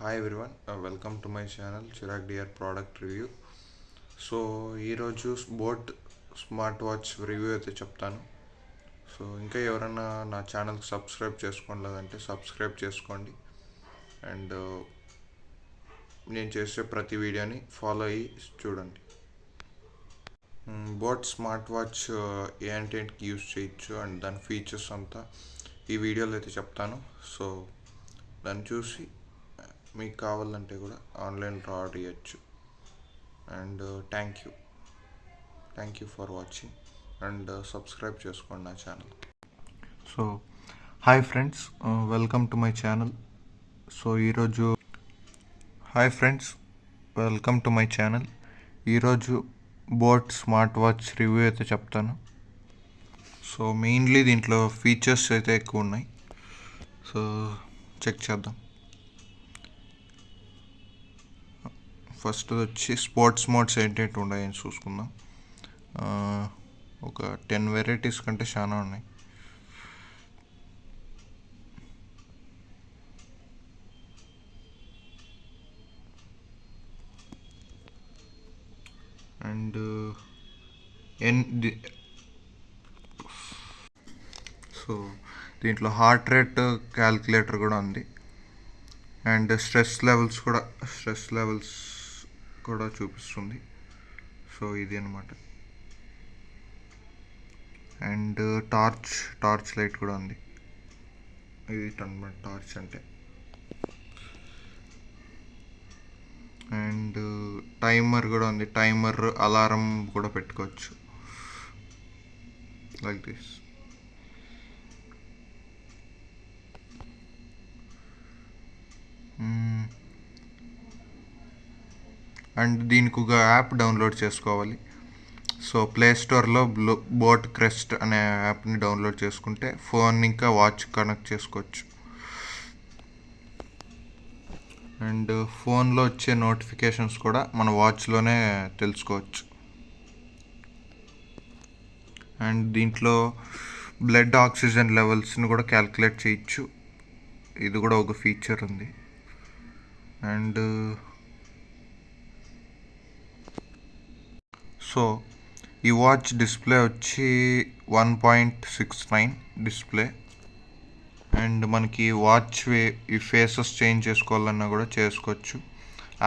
Hi everyone, welcome to my channel Chirag Dear Product Review. So ఈరోజు boat smart watch review అయితే చెప్తాను. So ఇంకా ఎవరైనా నా ఛానల్కి సబ్స్క్రైబ్ చేసుకోలేదంటే సబ్స్క్రైబ్ చేసుకోండి అండ్ నేను చేసే ప్రతి వీడియోని ఫాలో అయ్యి చూడండి. బోట్ స్మార్ట్ వాచ్ ఏంటేంటికి యూస్ చేయొచ్చు అండ్ దాని ఫీచర్స్ అంతా ఈ వీడియోలో అయితే చెప్తాను. సో దాన్ని చూసి మీకు కావాలంటే కూడా ఆన్లైన్లో ఆర్డర్ చేయొచ్చు. And thank you for watching and subscribe చేసుకోండి నా channel. So hi friends, welcome to my channel. So ఈరోజు బోట్ స్మార్ట్ వాచ్ రివ్యూ అయితే చెప్తాను. సో మెయిన్లీ దీంట్లో ఫీచర్స్ అయితే ఎక్కువ ఉన్నాయి. సో చెక్ చేద్దాం. ఫస్ట్ వచ్చి స్పోర్ట్స్ మోడ్స్ ఏంటంటే ఉన్నాయని చూసుకుందాం. ఒక 10 వెరైటీస్ కంటే చాలా ఉన్నాయి. అండ్ సో దీంట్లో హార్ట్ రేట్ క్యాల్కులేటర్ కూడా ఉంది అండ్ స్ట్రెస్ లెవెల్స్ కూడా చూపిస్తుంది. సో ఇది అనమాట. అండ్ టార్చ్ లైట్ కూడా ఉంది. ఇది టార్చ్ అంటే. అండ్ టైమర్ కూడా ఉంది. టైమర్ అలారం కూడా పెట్టుకోవచ్చు లైక్ దిస్. అండ్ దీనికి ఒక యాప్ డౌన్లోడ్ చేసుకోవాలి. సో ప్లే స్టోర్లో బోట్ క్రెస్ట్ అనే యాప్ని డౌన్లోడ్ చేసుకుంటే ఫోన్ ఇంకా వాచ్ కనెక్ట్ చేసుకోవచ్చు. అండ్ ఫోన్లో వచ్చే నోటిఫికేషన్స్ కూడా మన వాచ్లోనే తెలుసుకోవచ్చు. అండ్ దీంట్లో బ్లడ్ ఆక్సిజన్ లెవెల్స్ని కూడా క్యాల్కులేట్ చేయొచ్చు. ఇది కూడా ఒక ఫీచర్ ఉంది. అండ్ సో ఈ వాచ్ డిస్ప్లే వచ్చి 1.69 డిస్ప్లే. అండ్ మనకి వాచ్ ఈ ఫేసెస్ చేంజ్ చేసుకోవాలన్నా కూడా చేసుకోవచ్చు.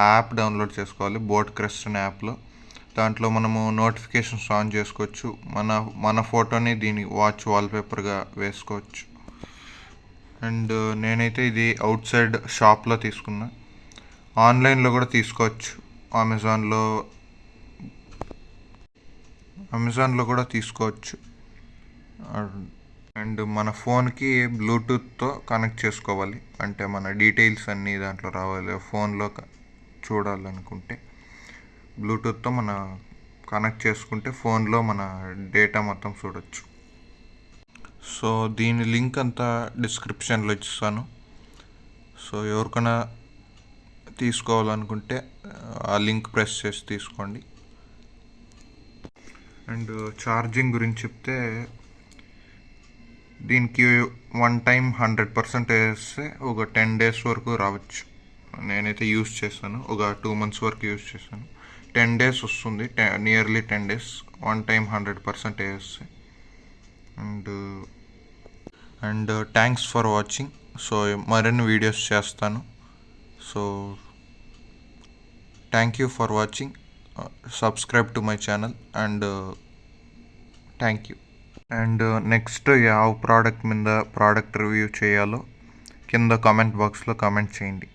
ఆ యాప్ డౌన్లోడ్ చేసుకోవాలి, బోట్ క్రెస్ట్ అనే యాప్లో. దాంట్లో మనము నోటిఫికేషన్స్ ఆన్ చేసుకోవచ్చు. మన ఫోటోని దీని వాచ్ వాల్పేపర్గా వేసుకోవచ్చు. అండ్ నేనైతే ఇది అవుట్ సైడ్ షాప్లో తీసుకున్నా. ఆన్లైన్లో కూడా తీసుకోవచ్చు. అమెజాన్లో కూడా తీసుకోవచ్చు. అండ్ మన ఫోన్కి బ్లూటూత్తో కనెక్ట్ చేసుకోవాలి. అంటే మన డీటెయిల్స్ అన్నీ దాంట్లో రావాలి. ఫోన్లో చూడాలనుకుంటే బ్లూటూత్తో మన కనెక్ట్ చేసుకుంటే ఫోన్లో మన డేటా మొత్తం చూడొచ్చు. సో దీని లింక్ అంతా డిస్క్రిప్షన్లో ఇస్తాను. సో ఎవరికైనా తీసుకోవాలనుకుంటే ఆ లింక్ ప్రెస్ చేసి తీసుకోండి. అండ్ ఛార్జింగ్ గురించి చెప్తే దీనికి 1 టైం 100% వేస్తే ఒక 10 days వరకు రావచ్చు. నేనైతే యూస్ చేశాను, ఒక 2 months వరకు యూస్ చేశాను. 10 days వస్తుంది, నియర్లీ 10 days 1 టైం 100% వేస్తే. And thanks for watching. So మరిన్ని వీడియోస్ చేస్తాను. So thank you for watching. Subscribe to my channel and thank you. And next ಯಾವ ప్రోడక్ట్ మీద ప్రోడక్ట్ రివ్యూ చేయాలో కింద కామెంట్ బాక్స్లో కామెంట్ చేయండి.